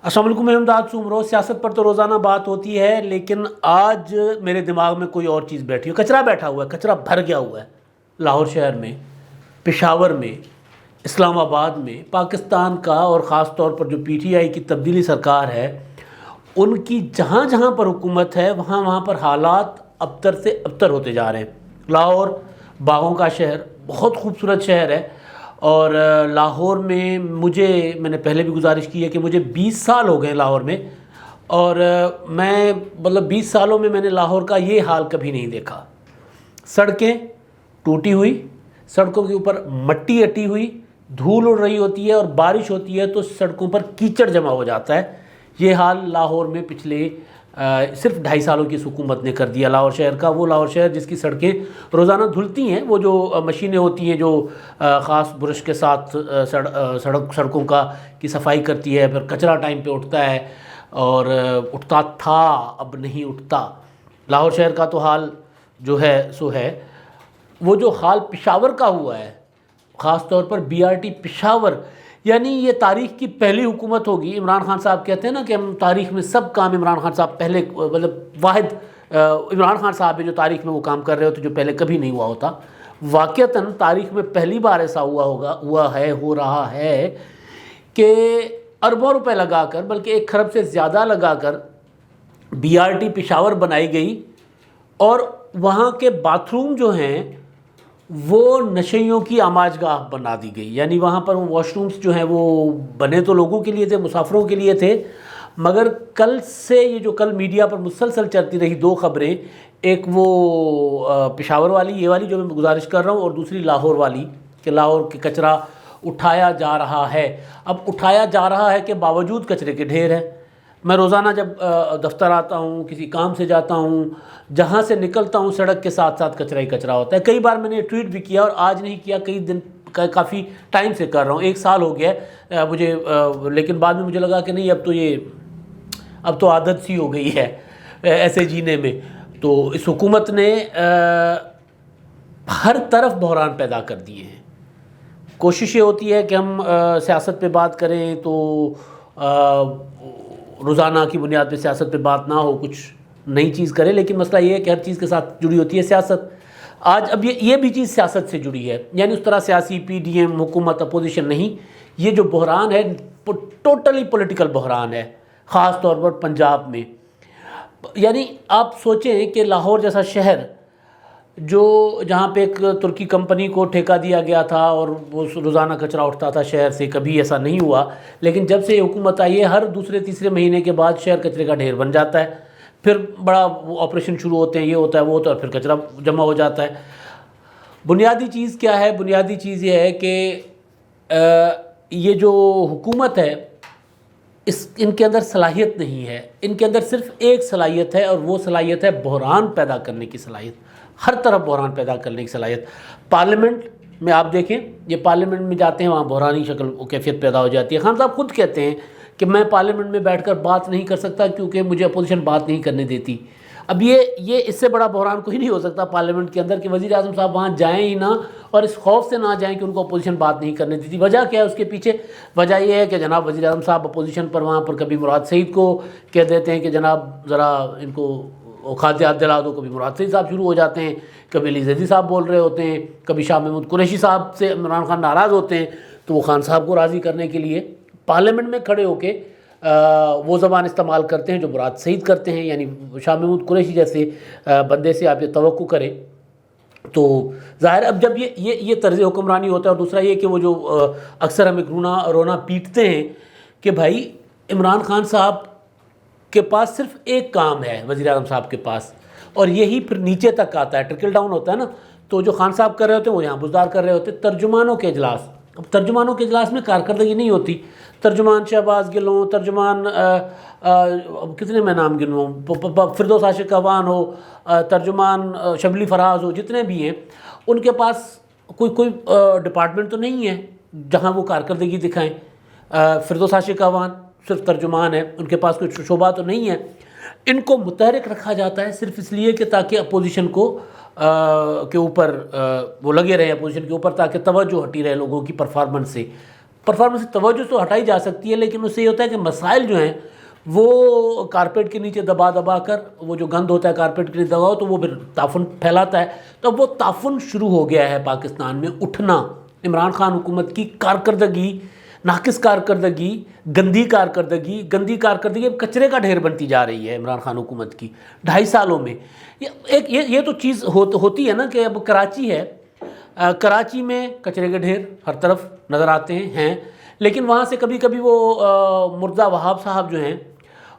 السلام علیکم، میں امداد سومرو۔ سیاست پر تو روزانہ بات ہوتی ہے، لیکن آج میرے دماغ میں کوئی اور چیز بیٹھی ہے۔ کچرا بیٹھا ہوا ہے، کچرا بھر گیا ہوا ہے لاہور شہر میں، پشاور میں، اسلام آباد میں۔ پاکستان کا اور خاص طور پر جو پی ٹی آئی کی تبدیلی سرکار ہے، ان کی جہاں جہاں پر حکومت ہے وہاں وہاں پر حالات ابتر سے ابتر ہوتے جا رہے ہیں۔ لاہور باغوں کا شہر، بہت خوبصورت شہر ہے، اور لاہور میں میں نے پہلے بھی گزارش کی ہے کہ مجھے 20 سال ہو گئے لاہور میں، اور میں 20 سالوں میں نے لاہور کا یہ حال کبھی نہیں دیکھا۔ سڑکیں ٹوٹی ہوئی، سڑکوں کے اوپر مٹی اٹی ہوئی، دھول اڑ رہی ہوتی ہے، اور بارش ہوتی ہے تو سڑکوں پر کیچڑ جمع ہو جاتا ہے۔ یہ حال لاہور میں پچھلے صرف 2.5 سالوں کی حکومت نے کر دیا لاہور شہر کا۔ وہ لاہور شہر جس کی سڑکیں روزانہ دھلتی ہیں، وہ جو مشینیں ہوتی ہیں جو خاص برش کے ساتھ سڑکوں کی صفائی کرتی ہے، پھر کچرا ٹائم پہ اٹھتا ہے، اور اٹھتا تھا اب نہیں اٹھتا۔ لاہور شہر کا تو حال جو ہے سو ہے۔ وہ جو حال پشاور کا ہوا ہے، خاص طور پر بی آر ٹی پشاور، یعنی یہ تاریخ کی پہلی حکومت ہوگی۔ عمران خان صاحب کہتے ہیں نا کہ ہم تاریخ میں سب کام عمران خان صاحب پہلے، واحد عمران خان صاحب ہے جو تاریخ میں وہ کام کر رہے ہوتے جو پہلے کبھی نہیں ہوا ہوتا۔ واقعتاً تاریخ میں پہلی بار ایسا ہو رہا ہے کہ اربوں روپے لگا کر، بلکہ 1 خرب سے زیادہ لگا کر بی آر ٹی پشاور بنائی گئی، اور وہاں کے باتھ روم جو ہیں وہ نشیوں کی آماج گاہ بنا دی گئی۔ یعنی وہاں پر واش رومز جو ہیں وہ بنے تو لوگوں کے لیے تھے، مسافروں کے لیے تھے، مگر کل سے یہ جو کل میڈیا پر مسلسل چلتی رہی 2 خبریں، ایک وہ پشاور والی، یہ والی جو میں گزارش کر رہا ہوں، اور دوسری لاہور والی کہ لاہور کے کچرا اٹھایا جا رہا ہے۔ اب اٹھایا جا رہا ہے کہ باوجود کچرے کے ڈھیر ہیں۔ میں روزانہ جب دفتر آتا ہوں، کسی کام سے جاتا ہوں، جہاں سے نکلتا ہوں سڑک کے ساتھ ساتھ کچرا ہی کچرا ہوتا ہے۔ کئی بار میں نے ٹویٹ بھی کیا، اور آج نہیں کیا، کئی دن کافی ٹائم سے کر رہا ہوں، 1 سال ہو گیا ہے مجھے، لیکن بعد میں مجھے لگا کہ نہیں، اب تو عادت سی ہو گئی ہے ایسے جینے میں۔ تو اس حکومت نے ہر طرف بحران پیدا کر دیے ہیں۔ کوشش یہ ہوتی ہے کہ ہم سیاست پہ بات کریں تو روزانہ کی بنیاد پہ سیاست پہ بات نہ ہو، کچھ نئی چیز کرے، لیکن مسئلہ یہ ہے کہ ہر چیز کے ساتھ جڑی ہوتی ہے سیاست۔ آج اب یہ بھی چیز سیاست سے جڑی ہے، یعنی اس طرح سیاسی پی ڈی ایم حکومت اپوزیشن نہیں، یہ جو بحران ہے ٹوٹلی پولیٹیکل بحران ہے، خاص طور پر پنجاب میں۔ یعنی آپ سوچیں کہ لاہور جیسا شہر جہاں پہ ایک ترکی کمپنی کو ٹھیکہ دیا گیا تھا، اور وہ روزانہ کچرا اٹھتا تھا شہر سے، کبھی ایسا نہیں ہوا، لیکن جب سے یہ حکومت آئی ہے ہر دوسرے تیسرے مہینے کے بعد شہر کچرے کا ڈھیر بن جاتا ہے۔ پھر بڑا آپریشن شروع ہوتے ہیں، یہ ہوتا ہے وہ ہوتا ہے، اور پھر کچرا جمع ہو جاتا ہے۔ بنیادی چیز کیا ہے؟ بنیادی چیز یہ ہے کہ یہ جو حکومت ہے ان کے اندر صلاحیت نہیں ہے۔ ان کے اندر صرف ایک صلاحیت ہے، اور وہ صلاحیت ہے بحران پیدا کرنے کی صلاحیت، ہر طرف بحران پیدا کرنے کی صلاحیت۔ پارلیمنٹ میں آپ دیکھیں، یہ پارلیمنٹ میں جاتے ہیں وہاں بحرانی شکل و کیفیت پیدا ہو جاتی ہے۔ خان صاحب خود کہتے ہیں کہ میں پارلیمنٹ میں بیٹھ کر بات نہیں کر سکتا کیونکہ مجھے اپوزیشن بات نہیں کرنے دیتی۔ اب یہ اس سے بڑا بحران کوئی نہیں ہو سکتا پارلیمنٹ کے اندر کہ وزیر اعظم صاحب وہاں جائیں ہی نہ، اور اس خوف سے نہ جائیں کہ ان کو اپوزیشن بات نہیں کرنے دیتی۔ وجہ کیا ہے اس کے پیچھے؟ وجہ یہ ہے کہ جناب وزیر اعظم صاحب اپوزیشن پر وہاں پر کبھی مراد سعید کو کہہ دیتے ہیں کہ جناب ذرا ان کو خاطیات دلا دو، کبھی مراد سعید صاحب شروع ہو جاتے ہیں، کبھی علی زیدی صاحب بول رہے ہوتے ہیں، کبھی شاہ محمود قریشی صاحب سے عمران خان ناراض ہوتے ہیں تو وہ خان صاحب کو راضی کرنے کے لیے پارلیمنٹ میں کھڑے ہو کے وہ زبان استعمال کرتے ہیں جو مراد سعید کرتے ہیں، یعنی شاہ محمود قریشی جیسے بندے سے آپ یہ توقع کریں تو ظاہر اب جب یہ طرز حکمرانی ہوتا ہے۔ اور دوسرا یہ کہ وہ جو اکثر ہم ایک رونا پیٹتے ہیں کہ بھائی عمران خان صاحب کے پاس صرف ایک کام ہے وزیر اعظم صاحب کے پاس، اور یہی پھر نیچے تک آتا ہے، ٹرکل ڈاؤن ہوتا ہے نا۔ تو جو خان صاحب کر رہے ہوتے ہیں وہ یہاں بزدار کر رہے ہوتے ہیں۔ ترجمانوں کے اجلاس، اب ترجمانوں کے اجلاس میں کارکردگی نہیں ہوتی۔ ترجمان شہباز گل ہوں، ترجمان کتنے میں نام گنوں، فردوس عاشق اعوان ہو، ترجمان شبلی فراز ہو، جتنے بھی ہیں ان کے پاس کوئی ڈپارٹمنٹ تو نہیں ہے جہاں وہ کارکردگی دکھائیں۔ فردوس عاشق اعوان صرف ترجمان ہے، ان کے پاس کوئی شعبہ تو نہیں ہے۔ ان کو متحرک رکھا جاتا ہے صرف اس لیے کہ تاکہ اپوزیشن کے اوپر وہ لگے رہے، اپوزیشن کے اوپر، تاکہ توجہ ہٹی رہے لوگوں کی پرفارمنس سے۔ پرفارمنس سے توجہ تو ہٹائی جا سکتی ہے، لیکن اس سے یہ ہوتا ہے کہ مسائل جو ہیں وہ کارپیٹ کے نیچے دبا دبا کر، وہ جو گند ہوتا ہے کارپیٹ کے نیچے دباؤ تو وہ پھر تعفن پھیلاتا ہے. تو وہ تعفن شروع ہو گیا ہے پاکستان میں اٹھنا. عمران خان حکومت کی کارکردگی، ناقص کارکردگی، گندی کارکردگی اب کچرے کا ڈھیر بنتی جا رہی ہے عمران خان حکومت کی 2.5 سالوں میں. یہ تو چیز ہوتی ہے نا کہ اب کراچی ہے، کراچی میں کچرے کے ڈھیر ہر طرف نظر آتے ہیں، لیکن وہاں سے کبھی کبھی وہ مرزا وہاب صاحب جو ہیں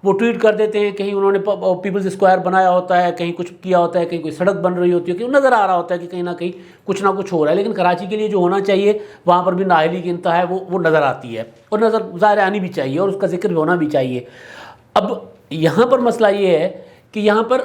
وہ ٹویٹ کر دیتے ہیں، کہیں انہوں نے پیپلز اسکوائر بنایا ہوتا ہے، کہیں کچھ کیا ہوتا ہے، کہیں کوئی سڑک بن رہی ہوتی ہے، کہیں نظر آ رہا ہوتا ہے کہ کہیں نہ کہیں کچھ نہ کچھ ہو رہا ہے. لیکن کراچی کے لیے جو ہونا چاہیے وہاں پر بھی نااہلی کی انتہا ہے، وہ نظر آتی ہے، اور نظر ظاہر آنی بھی چاہیے اور اس کا ذکر بھی ہونا بھی چاہیے. اب یہاں پر مسئلہ یہ ہے کہ یہاں پر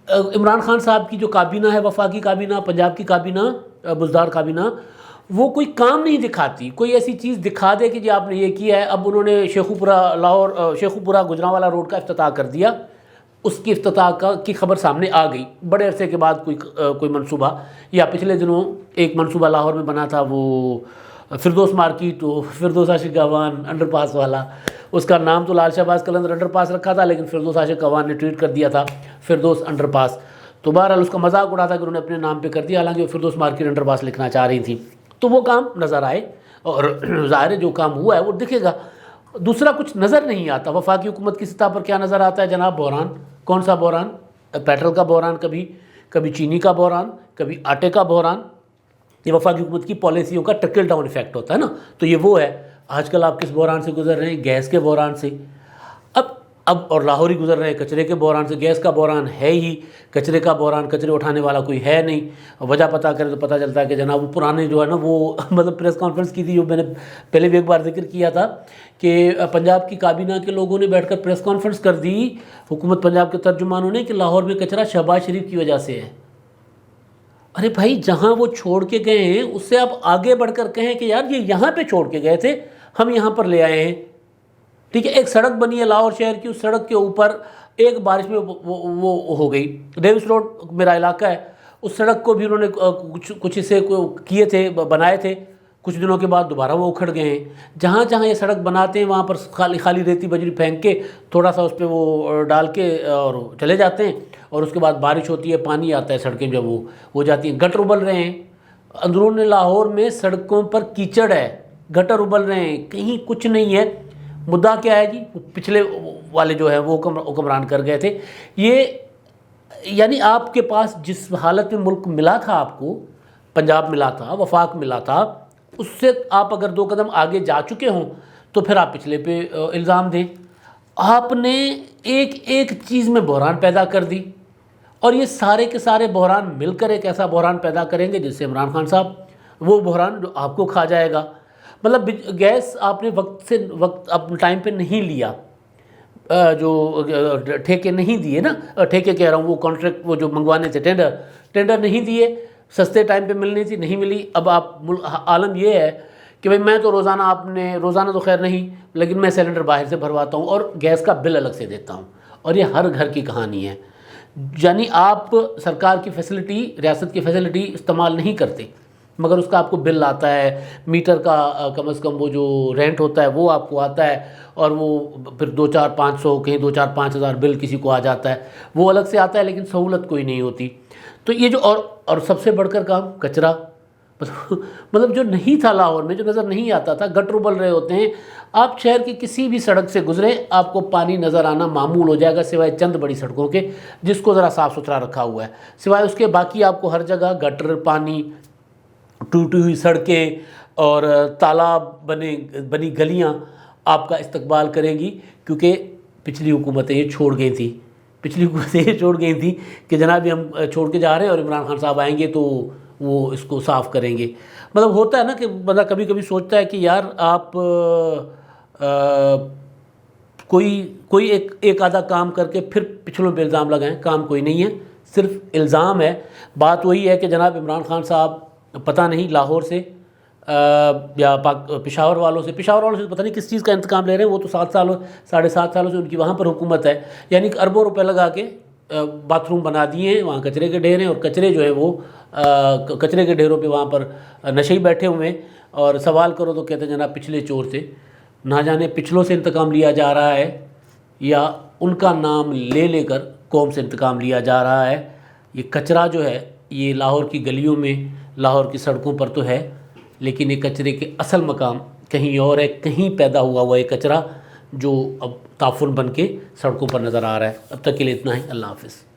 عمران خان صاحب کی جو کابینہ ہے، وفاقی کابینہ، پنجاب کی کابینہ، بزدار کابینہ، وہ کوئی کام نہیں دکھاتی، کوئی ایسی چیز دکھا دے کہ جی آپ نے یہ کیا ہے. اب انہوں نے شیخوپورہ گجرانوالہ روڈ کا افتتاح کر دیا، اس کی افتتاح کی خبر سامنے آ گئی بڑے عرصے کے بعد. کوئی منصوبہ، یا پچھلے دنوں ایک منصوبہ لاہور میں بنا تھا، وہ فردوس مارکیٹ، فردوس عاشق اعوان انڈر پاس والا، اس کا نام تو لال شہباز قلندر انڈر پاس رکھا تھا، لیکن فردوس عاشق اعوان نے ٹویٹ کر دیا تھا فردوس انڈر پاس. تو بہرحال اس کا مذاق اڑا تھا کہ انہوں نے اپنے نام پہ کر دیا، حالانکہ وہ فردوس مارکیٹ انڈر پاس لکھنا چاہ رہی تھی. تو وہ کام نظر آئے، اور ظاہر ہے جو کام ہوا ہے وہ دکھے گا. دوسرا کچھ نظر نہیں آتا. وفاقی حکومت کی سطح پر کیا نظر آتا ہے جناب؟ بحران. کون سا بحران؟ پیٹرول کا بحران، کبھی چینی کا بحران، کبھی آٹے کا بحران. یہ وفاقی حکومت کی پالیسیوں کا ٹرکل ڈاؤن ایفیکٹ ہوتا ہے نا. تو یہ وہ ہے. آج کل آپ کس بحران سے گزر رہے ہیں؟ گیس کے بحران سے. اب اور لاہور ہی گزر رہے ہیں کچرے کے بحران سے. گیس کا بحران ہے ہی، کچرے کا بحران، کچرے اٹھانے والا کوئی ہے نہیں. وجہ پتہ کرے تو پتہ چلتا ہے کہ جناب وہ پرانے جو ہے نا، وہ مطلب پریس کانفرنس کی تھی جو میں نے پہلے بھی ایک بار ذکر کیا تھا کہ پنجاب کی کابینہ کے لوگوں نے بیٹھ کر پریس کانفرنس کر دی، حکومت پنجاب کے ترجمانوں نے، کہ لاہور میں کچرا شہباز شریف کی وجہ سے ہے. ارے بھائی، جہاں وہ چھوڑ کے گئے ہیں اس سے آپ آگے بڑھ کر کہیں کہ یار یہ یہاں پہ چھوڑ کے گئے تھے، ہم یہاں پر لے آئے ہیں. ٹھیک ہے، ایک سڑک بنی ہے لاہور شہر کی، اس سڑک کے اوپر ایک بارش میں وہ ہو گئی. ڈیوس روڈ میرا علاقہ ہے، اس سڑک کو بھی انہوں نے کچھ حصے کیے تھے، بنائے تھے. کچھ دنوں کے بعد دوبارہ وہ اکھڑ گئے ہیں. جہاں جہاں یہ سڑک بناتے ہیں وہاں پر خالی ریتی بجری پھینک کے تھوڑا سا اس پہ وہ ڈال کے اور چلے جاتے ہیں، اور اس کے بعد بارش ہوتی ہے، پانی آتا ہے، سڑکیں جب وہ ہو جاتی ہیں. گٹر ابل رہے ہیں اندرون لاہور میں، سڑکوں پر کیچڑ ہے، گٹر ابل رہے ہیں، کہیں کچھ نہیں ہے. مدعا کیا ہے جی؟ پچھلے والے جو ہے وہ حکمران کر گئے تھے. یہ یعنی آپ کے پاس جس حالت میں ملک ملا تھا، آپ کو پنجاب ملا تھا، وفاق ملا تھا، اس سے آپ اگر 2 قدم آگے جا چکے ہوں تو پھر آپ پچھلے پہ الزام دیں. آپ نے ایک چیز میں بحران پیدا کر دی، اور یہ سارے کے سارے بحران مل کر ایک ایسا بحران پیدا کریں گے جس سے عمران خان صاحب، وہ بحران جو آپ کو کھا جائے گا. مطلب گیس آپ نے وقت اپنے ٹائم پہ نہیں لیا، جو ٹھیکے نہیں دیے نا، ٹھیکے کہہ رہا ہوں، وہ کانٹریکٹ، وہ جو منگوانے تھے، ٹینڈر نہیں دیے، سستے ٹائم پہ ملنی تھی، نہیں ملی. اب آپ عالم یہ ہے کہ بھئی میں تو روزانہ تو خیر نہیں، لیکن میں سلنڈر باہر سے بھرواتا ہوں اور گیس کا بل الگ سے دیتا ہوں. اور یہ ہر گھر کی کہانی ہے. یعنی آپ سرکار کی فیسلٹی، ریاست کی فیسلٹی استعمال نہیں کرتے، مگر اس کا آپ کو بل آتا ہے. میٹر کا کم از کم وہ جو رینٹ ہوتا ہے وہ آپ کو آتا ہے، اور وہ پھر 2-4-500، کہیں 2-4-5 ہزار بل کسی کو آ جاتا ہے، وہ الگ سے آتا ہے، لیکن سہولت کوئی نہیں ہوتی. تو یہ جو اور سب سے بڑھ کر کام کچرا، مطلب جو نہیں تھا لاہور میں، جو نظر نہیں آتا تھا، گٹر ابل رہے ہوتے ہیں. آپ شہر کی کسی بھی سڑک سے گزرے آپ کو پانی نظر آنا معمول ہو جائے گا، سوائے چند بڑی سڑکوں کے جس کو ذرا صاف ستھرا رکھا ہوا ہے. سوائے اس کے باقی آپ کو ہر جگہ گٹر، پانی، ٹوٹی ہوئی سڑکیں اور تالاب بنی گلیاں آپ کا استقبال کریں گی. کیونکہ پچھلی حکومتیں یہ چھوڑ گئی تھیں کہ جناب ہم چھوڑ کے جا رہے ہیں اور عمران خان صاحب آئیں گے تو وہ اس کو صاف کریں گے. مطلب ہوتا ہے نا کہ بندہ کبھی کبھی سوچتا ہے کہ یار آپ کوئی ایک آدھا کام کر کے پھر پچھلوں پہ الزام لگائیں. کام کوئی نہیں ہے، صرف الزام ہے. بات وہی ہے کہ جناب عمران خان صاحب پتہ نہیں لاہور سے یا پشاور والوں سے پتہ نہیں کس چیز کا انتقام لے رہے ہیں. وہ تو 7 سالوں سے ان کی وہاں پر حکومت ہے، یعنی کہ اربوں روپے لگا کے باتھ روم بنا دیے ہیں، وہاں کچرے کے ڈھیر ہیں، اور کچرے جو ہے وہ کچرے کے ڈھیروں پہ وہاں پر نشئی بیٹھے ہوئے ہیں. اور سوال کرو تو کہتے ہیں جناب پچھلے چور سے، نہ جانے پچھلوں سے انتقام لیا جا رہا ہے یا ان کا نام لے لے کر قوم سے انتقام لیا جا رہا ہے۔ یہ کچرا جو ہے یہ لاہور کی گلیوں میں، لاہور کی سڑکوں پر تو ہے، لیکن یہ کچرے کے اصل مقام کہیں اور ہے، کہیں پیدا ہوا یہ کچرا جو اب تعفن بن کے سڑکوں پر نظر آ رہا ہے۔ اب تک کے لیے اتنا ہی، اللہ حافظ۔